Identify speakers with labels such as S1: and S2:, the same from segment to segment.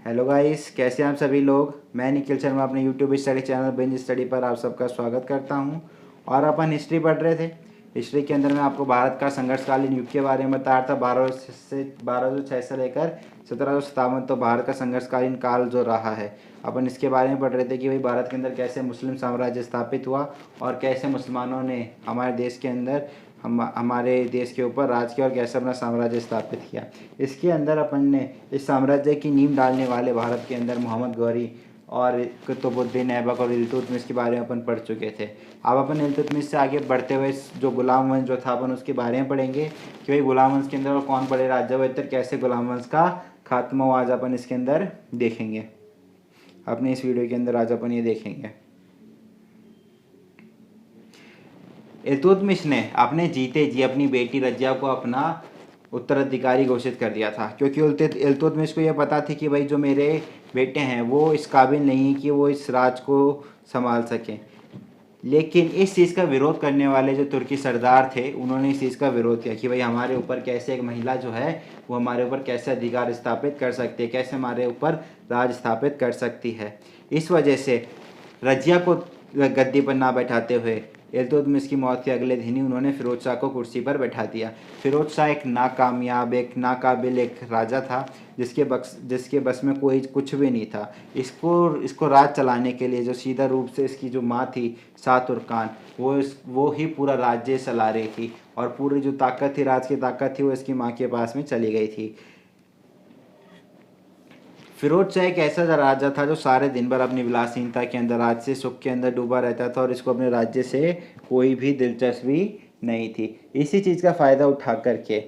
S1: Hello guys, कैसे हैं आप सभी लोग। मैं निखिल शर्मा अपने YouTube study channel bench study पर आप सबका स्वागत करता हूं। और अपन हिस्ट्री पढ़ रहे थे। हिस्ट्री के अंदर मैं आपको भारत का संघर्षकालीन युग के बारे में बताया था। 1206 से लेकर 1757 तो भारत का संघर्षकालीन काल जो रहा है। अपन इसके बारे में पढ़ रहे थे कि भाई भारत के अंदर कैसे मुस्लिम साम्राज्य स्थापित हुआ और कैसे मुसलमानों ने हमारे देश के अंदर हमारे देश के ऊपर राज किया और कैसे अपना साम्राज्य स्थापित किया। इसके अंदर अपन ने इस साम्राज्य की नींव डालने वाले भारत के अंदर मोहम्मद गौरी और कुतुबुद्दीन ऐबक और इल्तुतमिश के बारे में अपन पढ़ चुके थे। अब अपन इल्तुतमिश से आगे बढ़ते हुए जो गुलाम वंश जो था अपन उसके बारे में पढ़ेंगे कि भाई गुलाम वंश के अंदर कौन बड़े राज्य थे, कैसे गुलाम वंश का खात्मा हुआ, आज अपन इसके अंदर देखेंगे। अपने इस वीडियो के अंदर आज अपन ये देखेंगे। इल्तुतमिश ने अपने जीते जी अपनी बेटी रजिया को अपना उत्तराधिकारी घोषित कर दिया था, क्योंकि इल्तुतमिश को यह पता थी कि भाई जो मेरे बेटे हैं वो इस काबिल नहीं कि वो इस राज को संभाल सकें। लेकिन इस चीज़ का विरोध करने वाले जो तुर्की सरदार थे उन्होंने इस चीज़ का विरोध किया कि भाई हमारे ऊपर कैसे एक महिला जो है वो हमारे ऊपर कैसे अधिकार स्थापित कर सकती है, कैसे हमारे ऊपर राज स्थापित कर सकती है। इस वजह से रजिया को गद्दी पर ना बैठाते हुए इल्तुतमिश की मौत के अगले दिन ही उन्होंने फिरोज शाह को कुर्सी पर बैठा दिया। फिरोज शाह एक नाकामयाब, एक नाकाबिल एक राजा था जिसके बस में कोई कुछ भी नहीं था। इसको राज चलाने के लिए जो सीधा रूप से इसकी जो माँ थी शाह तुर्कान, वो ही पूरा राज्य चला रही थी और पूरी जो ताकत थी, राज की ताकत थी, वो इसकी माँ के पास में चली गई थी। फिरोज शाह एक ऐसा राजा था जो सारे दिन भर अपनी विलासीनता के अंदर, राज से सुख के अंदर डूबा रहता था और इसको अपने राज्य से कोई भी दिलचस्पी नहीं थी। इसी चीज़ का फ़ायदा उठा करके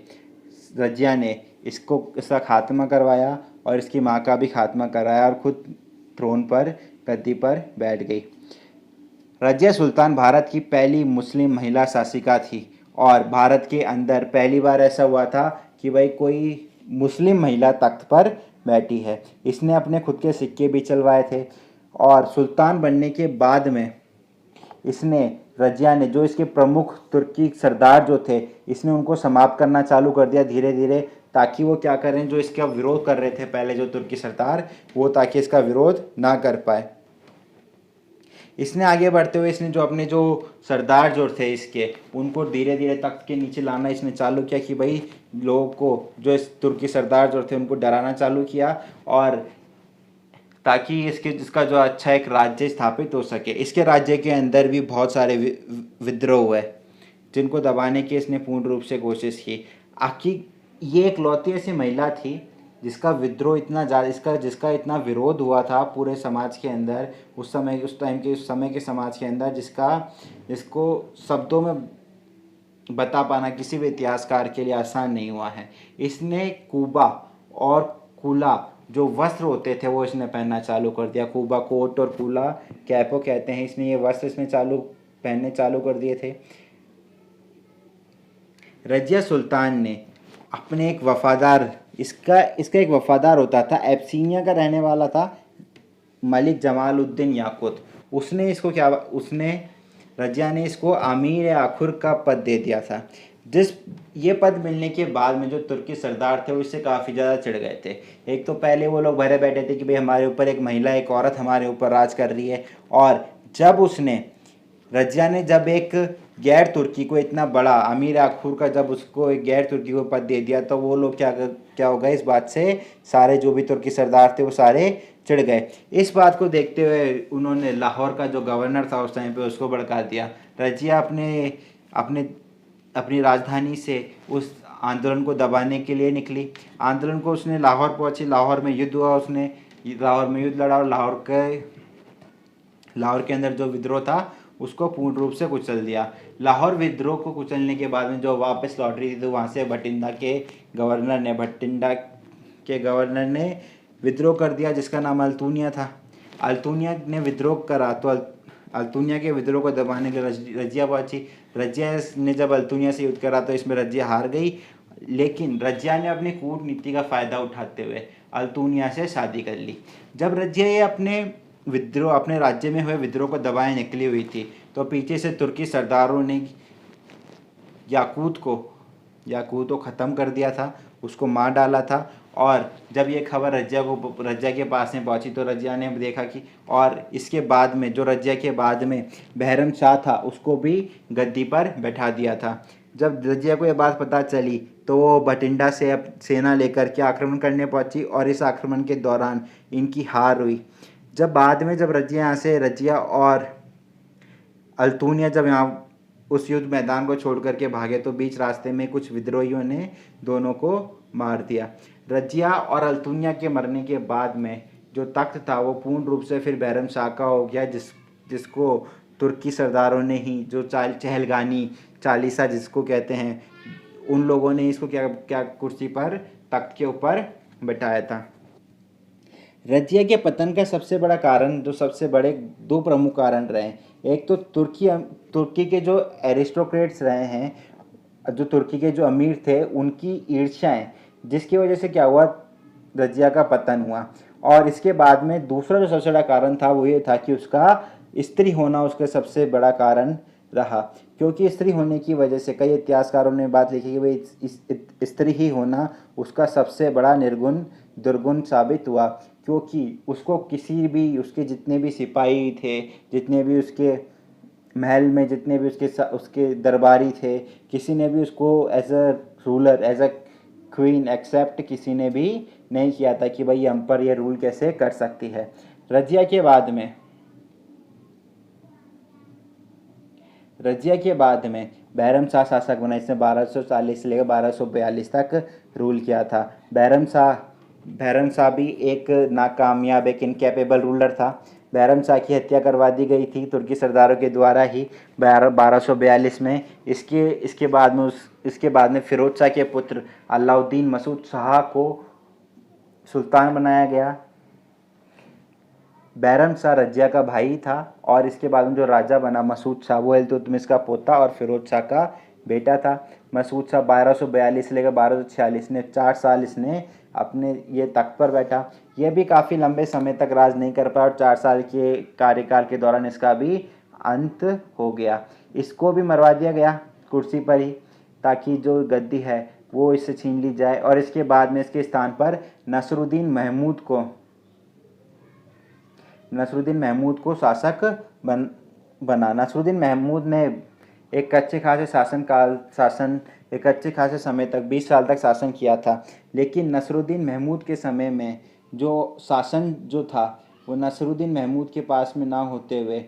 S1: रजिया ने इसका खात्मा करवाया और इसकी माँ का भी खात्मा कराया और खुद थ्रोन पर, गद्दी पर बैठ गई। रजिया सुल्तान भारत की पहली मुस्लिम महिला शासिका थी और भारत के अंदर पहली बार ऐसा हुआ था कि भाई कोई मुस्लिम महिला तख्त पर बैठी है। इसने अपने खुद के सिक्के भी चलवाए थे और सुल्तान बनने के बाद में रजिया ने जो इसके प्रमुख तुर्की सरदार जो थे, इसने उनको समाप्त करना चालू कर दिया धीरे धीरे, ताकि वो क्या करें, जो इसका विरोध कर रहे थे पहले जो तुर्की सरदार, वो ताकि इसका विरोध ना कर पाए। इसने आगे बढ़ते हुए इसने जो अपने जो सरदार जो थे इसके, उनको धीरे धीरे तख्त के नीचे लाना इसने चालू किया कि भाई लोगों को, जो इस तुर्की सरदार जो थे उनको डराना चालू किया और ताकि इसका जो अच्छा एक राज्य स्थापित हो सके। इसके राज्य के अंदर भी बहुत सारे विद्रोह हुए जिनको दबाने की इसने पूर्ण रूप से कोशिश की। आखिर ये एक लौती ऐसी महिला थी जिसका विद्रोह इतना ज़्यादा, जिसका इतना विरोध हुआ था पूरे समाज के अंदर, उस समय के समाज के अंदर, जिसको शब्दों में बता पाना किसी भी इतिहासकार के लिए आसान नहीं हुआ है। इसने कूबा और कूला जो वस्त्र होते थे वो इसने पहनना चालू कर दिया। कूबा कोट और कूला कैपो कहते हैं। इसने ये वस्त्र पहनने चालू कर दिए थे। रजिया सुल्तान ने अपने एक वफादार, इसका एक वफादार होता था, एब्सीनिया का रहने वाला था, मलिक जमालुद्दीन याकुत। रजिया ने इसको अमीर आखुर का पद दे दिया था। ये पद मिलने के बाद में जो तुर्की सरदार थे वो इससे काफ़ी ज़्यादा चिढ़ गए थे। एक तो पहले वो लोग भरे बैठे थे कि भाई हमारे ऊपर एक महिला, एक औरत हमारे ऊपर राज कर रही है, और रजिया ने जब एक गैर तुर्की को, इतना बड़ा अमीर आखुर का, जब उसको एक गैर तुर्की को पद दे दिया तो वो लोग क्या हो गए, इस बात से सारे जो भी तुर्की सरदार थे वो सारे चिढ़ गए। इस बात को देखते हुए उन्होंने लाहौर का जो गवर्नर था उस टाइम पे उसको भड़का दिया। रजिया अपनी राजधानी से उस आंदोलन को दबाने के लिए निकली। आंदोलन को उसने लाहौर पहुंची, लाहौर में युद्ध हुआ, उसने लाहौर में युद्ध लड़ा और लाहौर के अंदर जो विद्रोह था उसको पूर्ण रूप से कुचल दिया। लाहौर विद्रोह को कुचलने के बाद में जो वापस लौट रही थी तो वहाँ से भटिंडा के गवर्नर ने विद्रोह कर दिया जिसका नाम अल्तुनिया था। अल्तुनिया ने विद्रोह करा तो अल्तुनिया के विद्रोह को दबाने के लिए रजिया पहुंची। रजिया ने जब अल्तुनिया से युद्ध करा तो इसमें रजिया हार गई, लेकिन रजिया ने अपनी कूटनीति का फ़ायदा उठाते हुए अल्तुनिया से शादी कर ली। जब रजिया ये अपने राज्य में हुए विद्रोह को दबाए निकली हुई थी तो पीछे से तुर्की सरदारों ने याकूत को ख़त्म कर दिया था, उसको मार डाला था और जब ये खबर रज्जिया के पास में पहुंची तो रज्जिया ने देखा कि, और इसके बाद में जो रज्जिया के बाद में बहरम शाह था उसको भी गद्दी पर बैठा दिया था। जब रज्जिया को यह बात पता चली तो वो बठिंडा से अब सेना लेकर के आक्रमण करने पहुंची और इस आक्रमण के दौरान इनकी हार हुई। जब बाद में जब रज्जिया और अल्तूनिया जब यहाँ उस युद्ध मैदान को छोड़ करके भागे तो बीच रास्ते में कुछ विद्रोहियों ने दोनों को मार दिया। रज्जिया और अल्तूनिया के मरने के बाद में जो तख्त था वो पूर्ण रूप से फिर बैरम शाह का हो गया, जिसको तुर्की सरदारों ने ही जो चहलगानी चालीसा जिसको कहते हैं, उन लोगों ने इसको क्या कुर्सी पर तख्त के ऊपर बैठाया था। रज्जिया के पतन का सबसे बड़ा कारण, जो सबसे बड़े दो प्रमुख कारण रहे, एक तो तुर्की के जो एरिस्टोक्रेट्स रहे हैं, जो तुर्की के जो अमीर थे, उनकी ईर्ष्याएं, जिसकी वजह से क्या हुआ, रज्जिया का पतन हुआ। और इसके बाद में दूसरा जो सबसे बड़ा कारण था वो ये था कि उसका स्त्री होना उसका सबसे बड़ा कारण रहा, क्योंकि स्त्री होने की वजह से कई इतिहासकारों ने बात लिखी कि भाई स्त्री ही होना उसका सबसे बड़ा दुर्गुण साबित हुआ, क्योंकि उसको किसी भी उसके जितने भी सिपाही थे, जितने भी उसके महल में जितने भी उसके दरबारी थे, किसी ने भी उसको as a ruler, as a queen accept किसी ने भी नहीं किया था कि भाई हम पर यह रूल कैसे कर सकती है। रजिया के बाद में बैरम शाह शासक बना। इसने 1240 से लेकर 1242 तक रूल किया था। बैरम शाह भी एक नाकामयाब, एक इनकैपेबल रूलर था। बैरम शाह की हत्या करवा दी गई थी तुर्की सरदारों के द्वारा ही 1242 में। इसके बाद में फिरोज शाह के पुत्र अलाउद्दीन मसूद शाह को सुल्तान बनाया गया। बैरम शाह रजिया का भाई था और इसके बाद में जो राजा बना मसूद शाह, वो इल्तुतमिश का पोता और फिरोज शाह का बेटा था। मसूद शाह 1242 से लेकर 1246 ने 4 साल इसने अपने ये तख्त पर बैठा। ये भी काफ़ी लंबे समय तक राज नहीं कर पाया और 4 साल के कार्यकाल के दौरान इसका भी अंत हो गया। इसको भी मरवा दिया गया कुर्सी पर ही, ताकि जो गद्दी है वो इससे छीन ली जाए। और इसके बाद में इसके स्थान पर नसरुद्दीन महमूद को शासक बना। नसरुद्दीन महमूद ने एक अच्छे खासे समय तक 20 साल तक शासन किया था। लेकिन नसरुद्दीन महमूद के समय में जो शासन जो था वो नसरुद्दीन महमूद के पास में ना होते हुए,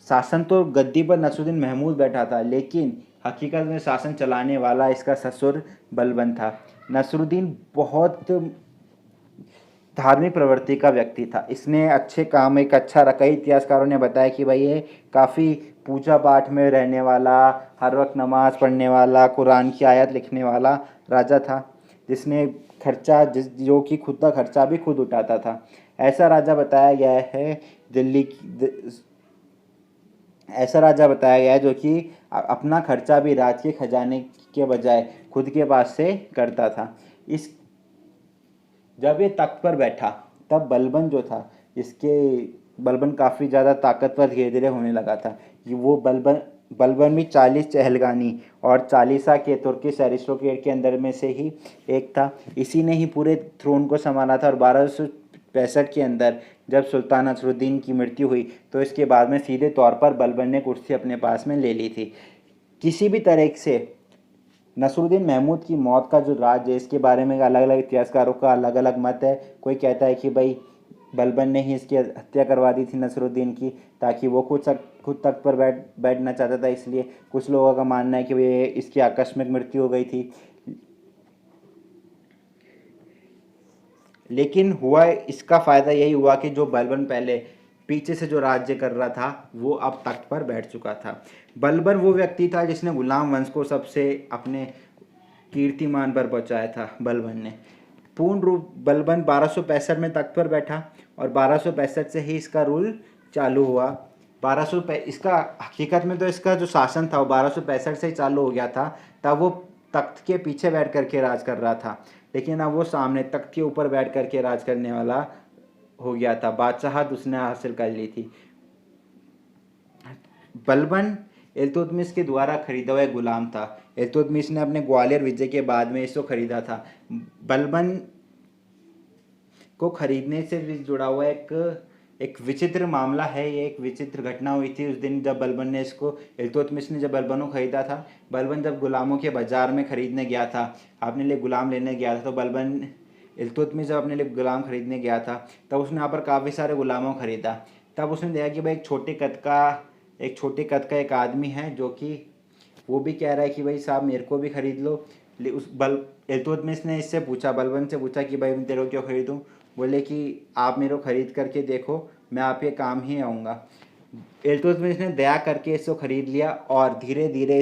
S1: शासन तो गद्दी पर नसरुद्दीन महमूद बैठा था, लेकिन हकीकत में शासन चलाने वाला इसका ससुर बलबन था। नसरुद्दीन बहुत धार्मिक प्रवृत्ति का व्यक्ति था। इसने अच्छे काम एक अच्छा रखा। इतिहासकारों ने बताया कि भाई ये काफ़ी पूजा पाठ में रहने वाला, हर वक्त नमाज पढ़ने वाला, कुरान की आयत लिखने वाला राजा था, जिसने जो कि खुद का खर्चा भी खुद उठाता था। ऐसा राजा बताया गया है जो कि अपना खर्चा भी राज के खजाने के बजाय खुद के पास से करता था। जब ये तख्त पर बैठा तब बलबन काफ़ी ज़्यादा ताकतवर धीरे धीरे होने लगा था। वो बलबन भी 40 चहलगानी और चालीसा के तुर्किश एरिस्टोक्रेट के अंदर में से ही एक था। इसी ने ही पूरे थ्रोन को संभाला था। और 1265 के अंदर जब सुल्तान नसरुद्दीन की मृत्यु हुई तो इसके बाद में सीधे तौर पर बलबन ने कुर्सी अपने पास में ले ली थी। किसी भी तरह से नसरुद्दीन महमूद की मौत का जो राज है, इसके बारे में अलग अलग इतिहासकारों का अलग अलग मत है। कोई कहता है कि भाई बलबन ने ही इसकी हत्या करवा दी थी नसरुद्दीन की, ताकि वो खुद तख्त पर बैठना चाहता था, इसलिए। कुछ लोगों का मानना है कि भाई इसकी आकस्मिक मृत्यु हो गई थी। लेकिन इसका फ़ायदा यही हुआ कि जो बलबन पहले पीछे से जो राज्य कर रहा था वो अब तख्त पर बैठ चुका था। बलबन वो व्यक्ति था जिसने गुलाम वंश को सबसे अपने कीर्तिमान पर पहुंचाया था। बलबन 1265 में तख्त पर बैठा और 1265 से ही इसका रूल चालू हुआ। इसका हकीकत में तो इसका जो शासन था वो 1265 से ही चालू हो गया था। तब वो तख्त के पीछे बैठ करके राज कर रहा था, लेकिन अब वो सामने तख्त के ऊपर बैठ करके राज करने वाला हो गया था। बादशाहत उसने हासिल कर ली थी। बलबन इल्तुतमिश के द्वारा खरीदा हुआ गुलाम था। इल्तुतमिश ने अपने ग्वालियर विजय के बाद में इसको खरीदा था। बलबन को खरीदने से भी जुड़ा हुआ एक विचित्र मामला है। ये एक विचित्र घटना हुई थी उस दिन जब बलबन ने इसको, इल्तुतमिश ने जब बलबन को खरीदा था। बलबन जब गुलामों के बाजार में खरीदने गया था, अपने लिए गुलाम लेने गया था, तो बलबन इल्तुतमिश जब अपने लिए गुलाम खरीदने गया था तब उसने यहाँ पर काफ़ी सारे गुलामों को खरीदा। तब उसने देखा कि भाई एक छोटे कद का एक आदमी है जो कि वो भी कह रहा है कि भाई साहब मेरे को भी खरीद लो। उस इल्तुतमिश ने इससे पूछा, बलबन से पूछा कि भाई मैं तेरे को क्यों खरीदूँ। बोले कि आप मेरे को खरीद करके देखो, मैं आपके काम ही आऊँगा। इल्तुतमिश ने दया करके इसको खरीद लिया और धीरे धीरे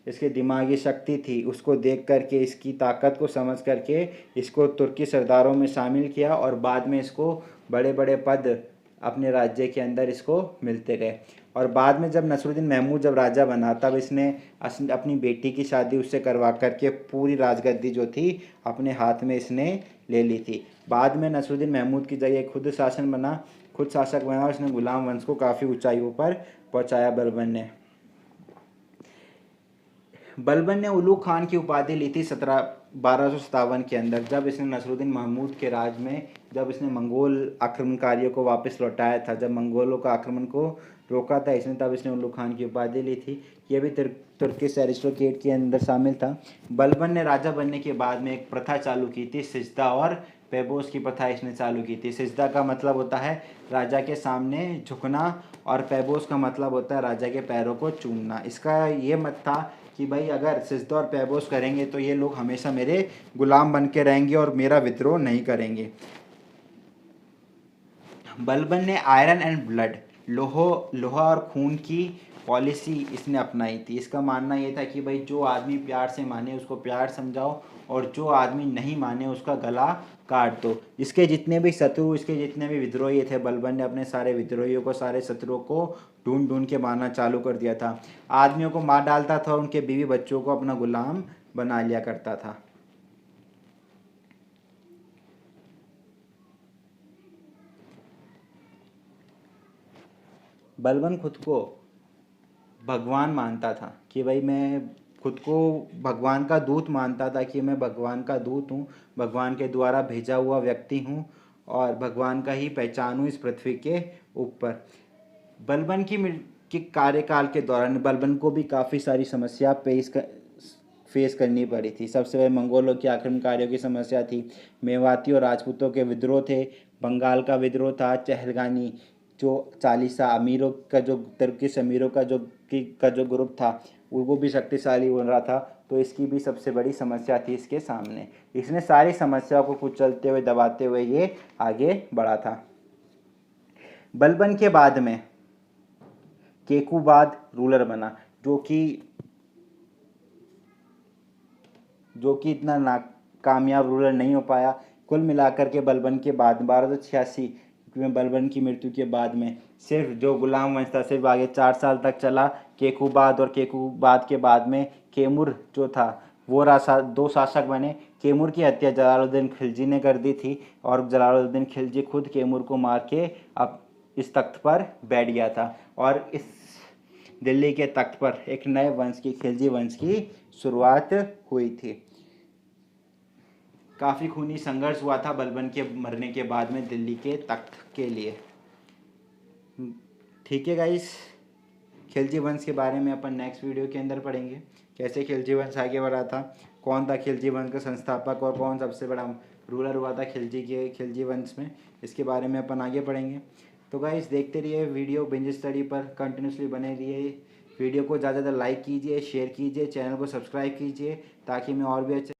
S1: इसके दिमागी शक्ति थी उसको देख करके, इसकी ताकत को समझ करके इसको तुर्की सरदारों में शामिल किया और बाद में इसको बड़े बड़े पद अपने राज्य के अंदर इसको मिलते गए। और बाद में जब नसरुद्दीन महमूद जब राजा बना तब इसने अपनी बेटी की शादी उससे करवा करके पूरी राजगद्दी जो थी अपने हाथ में इसने ले ली थी। बाद में नसरुद्दीन महमूद की जगह खुद शासक बना और इसने गुलाम वंश को काफ़ी ऊंचाइयों पर पहुंचाया। बलबन ने उलू खान की उपाधि ली थी 1257 के अंदर, जब इसने नसरुद्दीन महमूद के राज में जब इसने मंगोल आक्रमणकारियों को वापस लौटाया था, जब मंगोलों का आक्रमण को रोका था इसने, तब इसने उल्लू खान की उपाधि ली थी। ये भी तुर्किश एरिस्टोक्रेट के अंदर शामिल था। बलबन ने राजा बनने के बाद में एक प्रथा चालू की थी, सिजदा और पैबोस की प्रथा इसने चालू की थी। सिजदा का मतलब होता है राजा के सामने झुकना और पैबोस का मतलब होता है राजा के पैरों को चूमना। इसका ये मत था कि भाई अगर सिजदा और पैबोस करेंगे तो ये लोग हमेशा मेरे गुलाम बन के रहेंगे और मेरा विद्रोह नहीं करेंगे। बलबन ने आयरन एंड ब्लड, लोहा और खून की पॉलिसी इसने अपनाई थी। इसका मानना ये था कि भाई जो आदमी प्यार से माने उसको प्यार समझाओ और जो आदमी नहीं माने उसका गला काट दो। इसके जितने भी विद्रोही थे, बलबन ने अपने सारे विद्रोहियों को, सारे शत्रुओं को ढूंढ ढूंढ के मारना चालू कर दिया था। आदमियों को मार डालता था और उनके बीवी बच्चों को अपना गुलाम बना लिया करता था। बलबन खुद को भगवान मानता था कि भाई मैं खुद को भगवान का दूत मानता था कि मैं भगवान का दूत हूँ, भगवान के द्वारा भेजा हुआ व्यक्ति हूँ और भगवान का ही पहचान हूँ इस पृथ्वी के ऊपर। बलबन की कार्यकाल के दौरान बलबन को भी काफ़ी सारी समस्या फेस करनी पड़ी थी। सबसे पहले मंगोलों के आक्रमणकारियों की समस्या थी, मेवाती और राजपूतों के विद्रोह थे, बंगाल का विद्रोह था, चहलगानी जो चालीसा अमीरों का जो तुर्किश अमीरों का जो ग्रुप था वो भी शक्तिशाली बन रहा था। तो इसकी भी सबसे बड़ी समस्या थी इसके सामने। इसने सारी समस्याओं को कुचलते हुए, दबाते हुए ये आगे बढ़ा था। बलबन के बाद में केकुबाद रूलर बना, जो कि इतना नाकामयाब रूलर नहीं हो पाया। कुल मिलाकर के बलबन के बाद 1286 में बलबन की मृत्यु के बाद में सिर्फ जो गुलाम वंश था सिर्फ आगे 4 साल तक चला। केकुबाद और केकुबाद के बाद में केमुर जो था वो 2 शासक बने। केमुर की हत्या जलालुद्दीन खिलजी ने कर दी थी और जलालुद्दीन खिलजी खुद केमुर को मार के अब इस तख्त पर बैठ गया था और इस दिल्ली के तख्त पर एक नए वंश की, खिलजी वंश की शुरुआत हुई थी। काफ़ी खूनी संघर्ष हुआ था बलबन के मरने के बाद में दिल्ली के तख्त के लिए। ठीक है गाइस, खिलजी वंश के बारे में अपन नेक्स्ट वीडियो के अंदर पढ़ेंगे, कैसे खिलजी वंश आगे बढ़ा था, कौन था खिलजी वंश का संस्थापक और कौन सबसे बड़ा रूलर हुआ था खिलजी वंश में। इसके बारे में अपन आगे पढ़ेंगे। तो गाइस देखते रहिए वीडियो बिंज स्टडी पर, कंटिन्यूसली बने रहिए। वीडियो को ज़्यादा लाइक कीजिए, शेयर कीजिए, चैनल को सब्सक्राइब कीजिए ताकि मैं और भी अच्छे